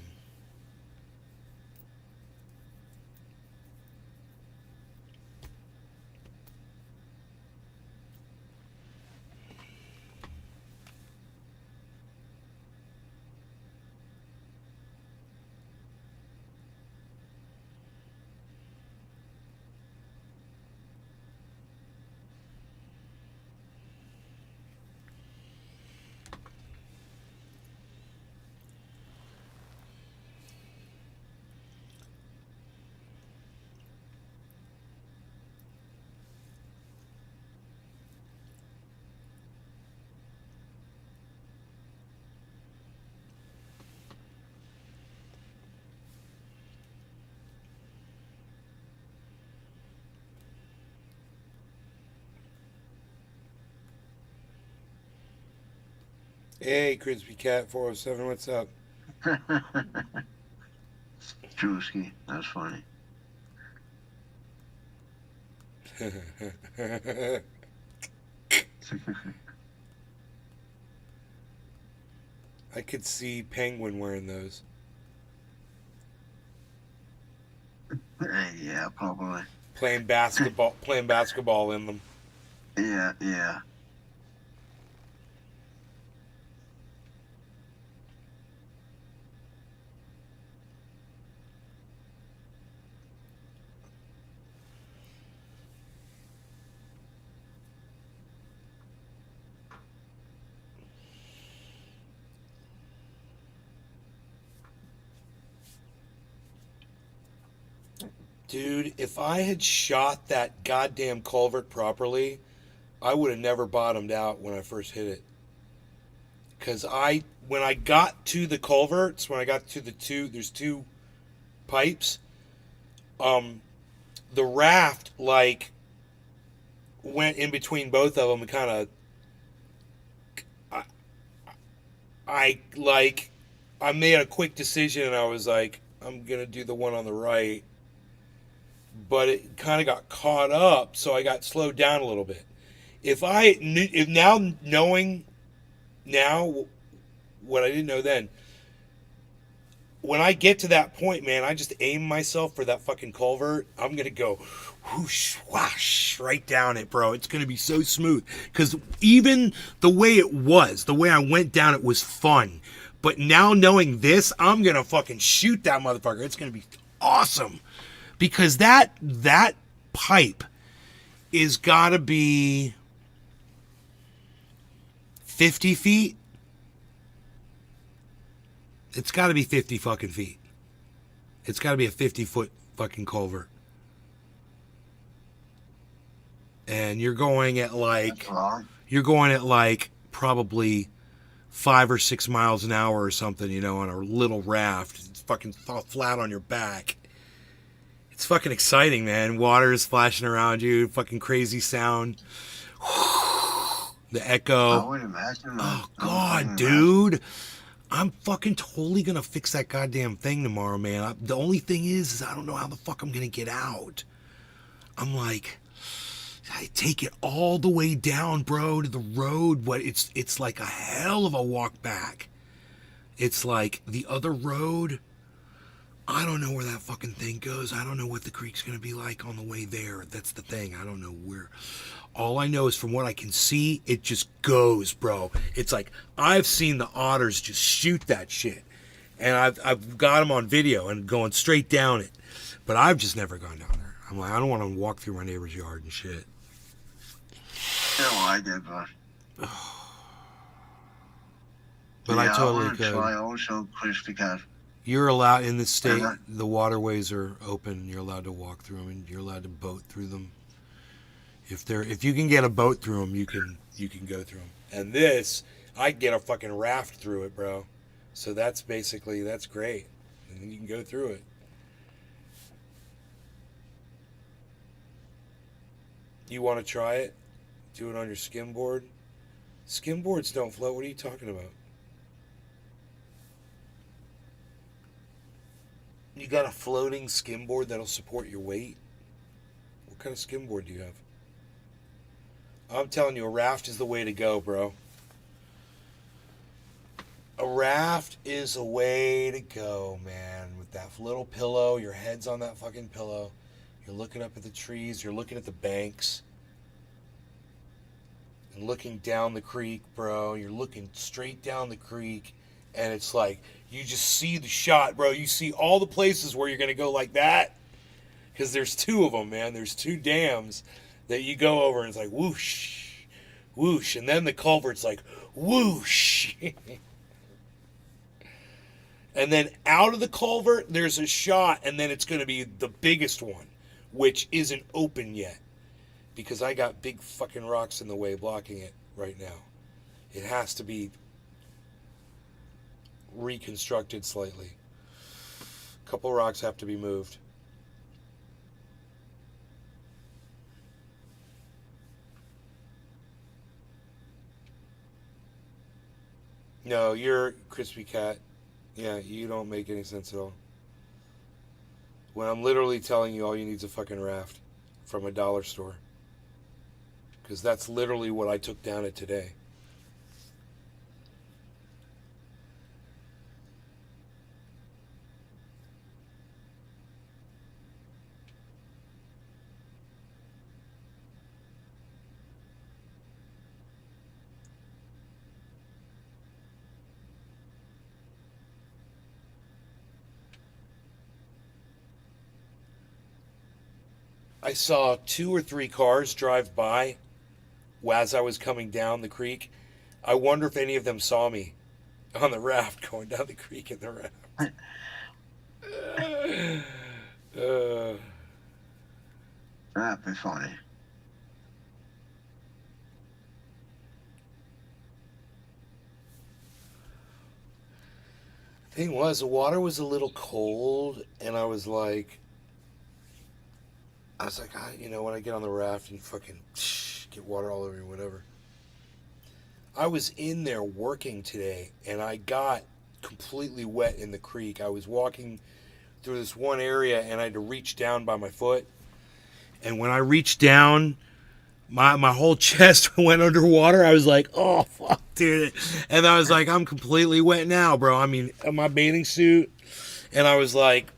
Hey, Crispy Cat 407, what's up? Drewski, that's funny. I could see Penguin wearing those. Yeah, probably. Playing basketball in them. Yeah, yeah. Dude, if I had shot that goddamn culvert properly, I would have never bottomed out when I first hit it. Cause when I got to the culverts, when I got to there's two pipes. The raft like went in between both of them and kind of, I like, I made a quick decision and I was like, I'm gonna do the one on the right, but it kind of got caught up, so I got slowed down a little bit. If now knowing now what I didn't know then, when I get to that point, man, I just aim myself for that fucking culvert. I'm gonna go whoosh, whoosh, right down it, bro. It's gonna be so smooth. Because even the way it was, the way I went down it was fun. But now knowing this, I'm gonna fucking shoot that motherfucker. It's gonna be awesome. Because that pipe is gotta be 50 feet. It's got to be 50 fucking feet. It's got to be a 50-foot fucking culvert. And you're going at like probably 5 or 6 miles an hour or something, you know, on a little raft. It's fucking flat on your back. It's fucking exciting, man. Water is splashing around you. Fucking crazy sound. The echo. I would imagine. Oh God, dude. I'm fucking totally gonna fix that goddamn thing tomorrow, man. The only thing is I don't know how the fuck I'm gonna get out. I'm like, I take it all the way down, bro, to the road. What it's like a hell of a walk back. It's like the other road. I don't know where that fucking thing goes. I don't know what the creek's gonna be like on the way there. That's the thing. I don't know where. All I know is from what I can see, it just goes, bro. It's like I've seen the otters just shoot that shit, and I've got them on video and going straight down it, but I've just never gone down there. I'm like, I don't want to walk through my neighbor's yard and shit. No, I did, but. But yeah, I totally I want to could. try also, Chris, because You're allowed in the state. The waterways are open. You're allowed to walk through them, and you're allowed to boat through them. If you can get a boat through them, you can go through them. And this, I can get a fucking raft through it, bro. So that's great. And then you can go through it. You want to try it? Do it on your skimboard? Skimboards don't float. What are you talking about? You got a floating skimboard that'll support your weight? What kind of skimboard do you have? I'm telling you, a raft is the way to go, bro. A raft is a way to go, man. With that little pillow, your head's on that fucking pillow. You're looking up at the trees. You're looking at the banks. And looking down the creek, bro. You're looking straight down the creek. And it's like, you just see the shot, bro. You see all the places where you're going to go like that. Because there's two of them, man. There's two dams that you go over and it's like whoosh, whoosh. And then the culvert's like whoosh. And then out of the culvert, there's a shot, and then it's going to be the biggest one, which isn't open yet. Because I got big fucking rocks in the way blocking it right now. It has to be reconstructed slightly. A couple rocks have to be moved. No, you're Crispy Cat. Yeah, you don't make any sense at all. When I'm literally telling you all you need is a fucking raft from a dollar store. Because that's literally what I took down it today. I saw 2 or 3 cars drive by as I was coming down the creek. I wonder if any of them saw me on the raft going down the creek in the raft. That'd be funny. Thing was, the water was a little cold, and I was like, when I get on the raft and fucking get water all over me, whatever. I was in there working today, and I got completely wet in the creek. I was walking through this one area, and I had to reach down by my foot. And when I reached down, my whole chest went underwater. I was like, oh, fuck, dude. And I was like, I'm completely wet now, bro. I mean, my bathing suit. And I was like,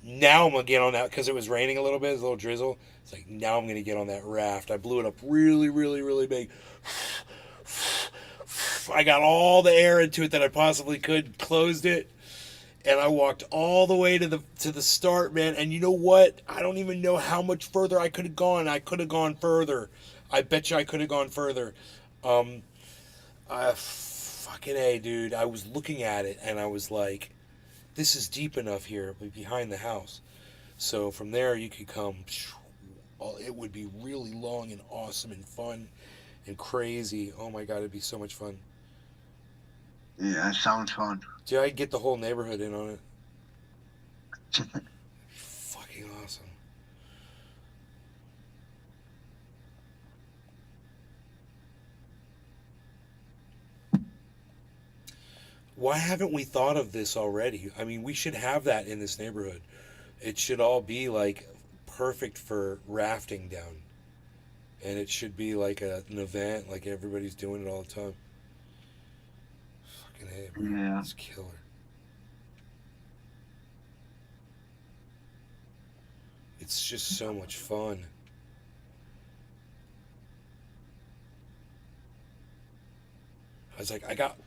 now I'm going to get on that, because it was raining a little bit, it was a little drizzle. It's like, now I'm going to get on that raft. I blew it up really, really, really big. I got all the air into it that I possibly could, closed it, and I walked all the way to the start, man. And you know what? I don't even know how much further I could have gone. I could have gone further. I bet you I could have gone further. Fucking A, dude. I was looking at it, and I was like, this is deep enough here behind the house. So from there, you could come. It would be really long and awesome and fun and crazy. Oh my God, it'd be so much fun. Yeah, that sounds fun. Dude, I'd get the whole neighborhood in on it. Fucking awesome. Why haven't we thought of this already? I mean, we should have that in this neighborhood. It should all be like perfect for rafting down. And it should be like an event, like everybody's doing it all the time. Fucking A, bro. Yeah. It's killer. It's just so much fun. I was like, I got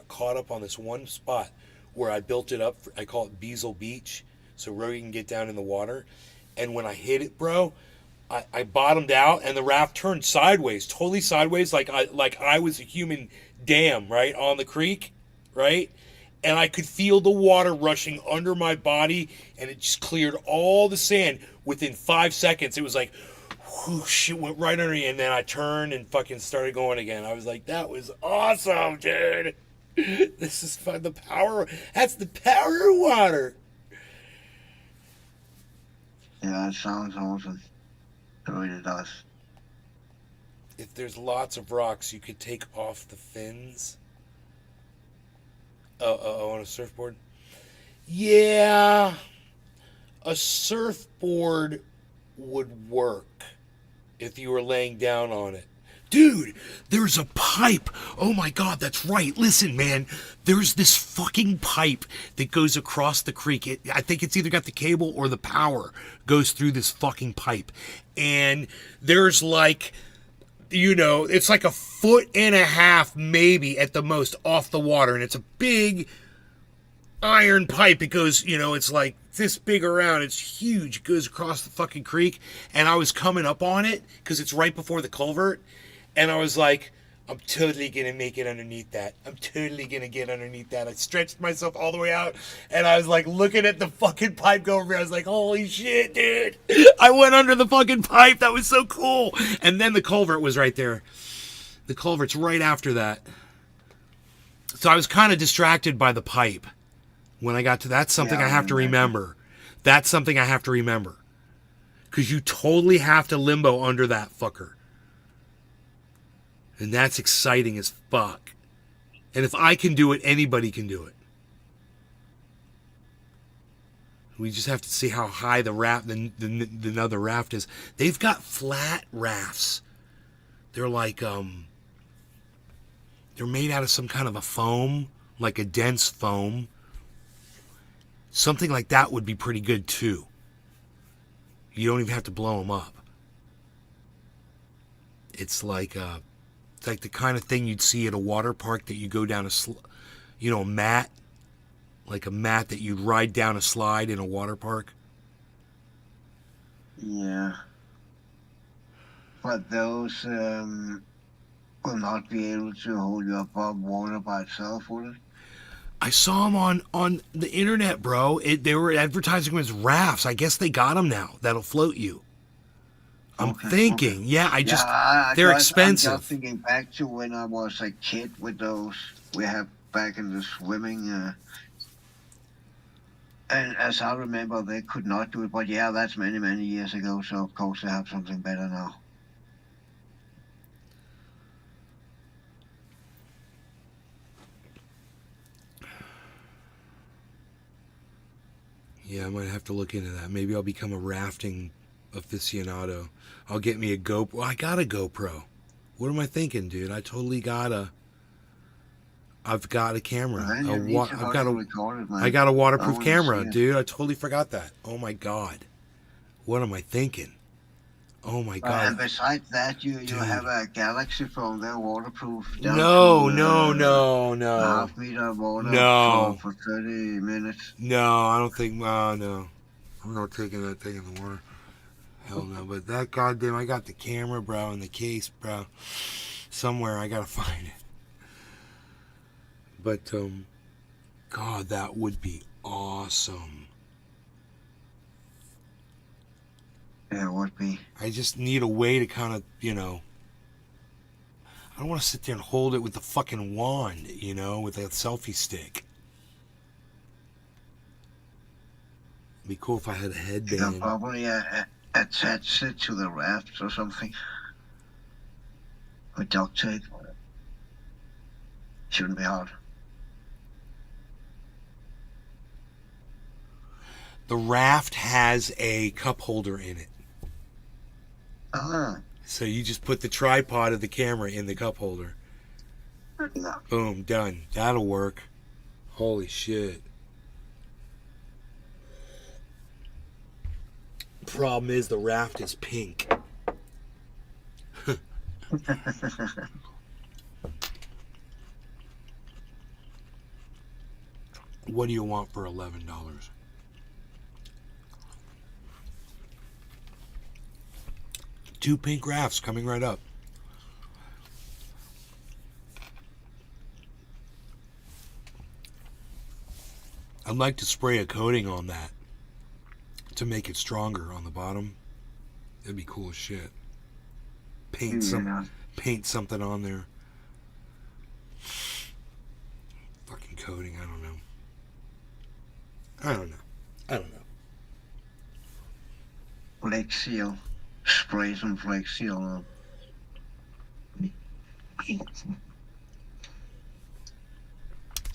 caught up on this one spot where I built it up. I call it Beazle Beach, so Rogie can get down in the water. And when I hit it, bro, I bottomed out, and the raft turned sideways, totally sideways, like I was a human dam, right, on the creek, right? And I could feel the water rushing under my body, and it just cleared all the sand within 5 seconds. It was like, whoosh, it went right under me, and then I turned and fucking started going again. I was like, that was awesome, dude. This is fun. That's the power of water. Yeah, that sounds awesome. It really does. If there's lots of rocks, you could take off the fins. On a surfboard? Yeah. A surfboard would work if you were laying down on it. Dude, there's a pipe. Oh my God, that's right. Listen, man, there's this fucking pipe that goes across the creek. I think it's either got the cable or the power goes through this fucking pipe. And there's like, it's like 1.5 feet maybe at the most off the water. And it's a big iron pipe. It goes, it's like this big around. It's huge. It goes across the fucking creek. And I was coming up on it because it's right before the culvert. And I was like, I'm totally going to make it underneath that. I'm totally going to get underneath that. I stretched myself all the way out. And I was like looking at the fucking pipe go over here. I was like, holy shit, dude. I went under the fucking pipe. That was so cool. And then the culvert was right there. The culvert's right after that. So I was kind of distracted by the pipe. When I got to that's something I have to remember. That's something I have to remember. Because you totally have to limbo under that fucker. And that's exciting as fuck. And if I can do it, anybody can do it. We just have to see how high the raft, the other raft is. They've got flat rafts. They're like, they're made out of some kind of a foam, like a dense foam. Something like that would be pretty good too. You don't even have to blow them up. It's like the kind of thing you'd see at a water park that you go down a mat, like a mat that you'd ride down a slide in a water park. Yeah. But those will not be able to hold you above water by itself, will it? I saw them on the internet, bro. They were advertising them as rafts. I guess they got them now. That'll float you. I'm thinking. Okay. Yeah, they're expensive. I'm just thinking back to when I was a kid with those we have back in the swimming. And as I remember, they could not do it. But yeah, that's many, many years ago. So of course they have something better now. Yeah, I might have to look into that. Maybe I'll become a rafting aficionado. I'll get me a GoPro. Well, I got a GoPro. What am I thinking, dude? I've got a camera. I got a waterproof camera, dude. I totally forgot that. Oh my God. What am I thinking? Oh my God. And besides that, you have a Galaxy phone. They're waterproof. No. Half meter of water for 30 minutes. No, I don't think. No. I'm not taking that thing in the water. Hell no. But that goddamn, I got the camera, bro, in the case, bro. Somewhere I gotta find it. But God, that would be awesome. Yeah, it would be. I just need a way to kind of, I don't want to sit there and hold it with the fucking wand, with a selfie stick. It'd be cool if I had a headband. You can probably attach it to the raft or something. With duct tape. Shouldn't be hard. The raft has a cup holder in it. So you just put the tripod of the camera in the cup holder. Yeah. Boom, done. That'll work. Holy shit. Problem is the raft is pink. What do you want for $11? Two pink rafts coming right up. I'd like to spray a coating on that to make it stronger on the bottom. That'd be cool as shit. Paint something on there. Fucking coating, I don't know. Flake seal. Spray some flake seal on.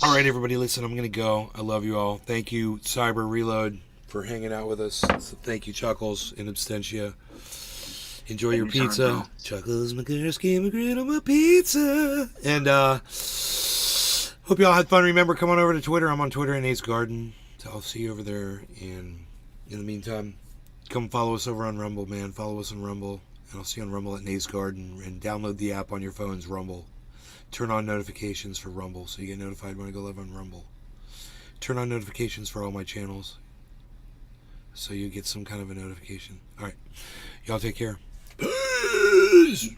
All right, everybody, listen, I'm going to go. I love you all. Thank you, Cyber Reload, for hanging out with us. So thank you, Chuckles, in absentia. Enjoy your pizza. Chuckles, McGurski, McGrid on my pizza. And hope you all had fun. Remember, come on over to Twitter. I'm on Twitter in Ace Garden. So I'll see you over there. And in the meantime, come follow us over on Rumble, man. Follow us on Rumble. And I'll see you on Rumble at Nate's Garden. And download the app on your phones, Rumble. Turn on notifications for Rumble so you get notified when I go live on Rumble. Turn on notifications for all my channels so you get some kind of a notification. All right. Y'all take care. Peace.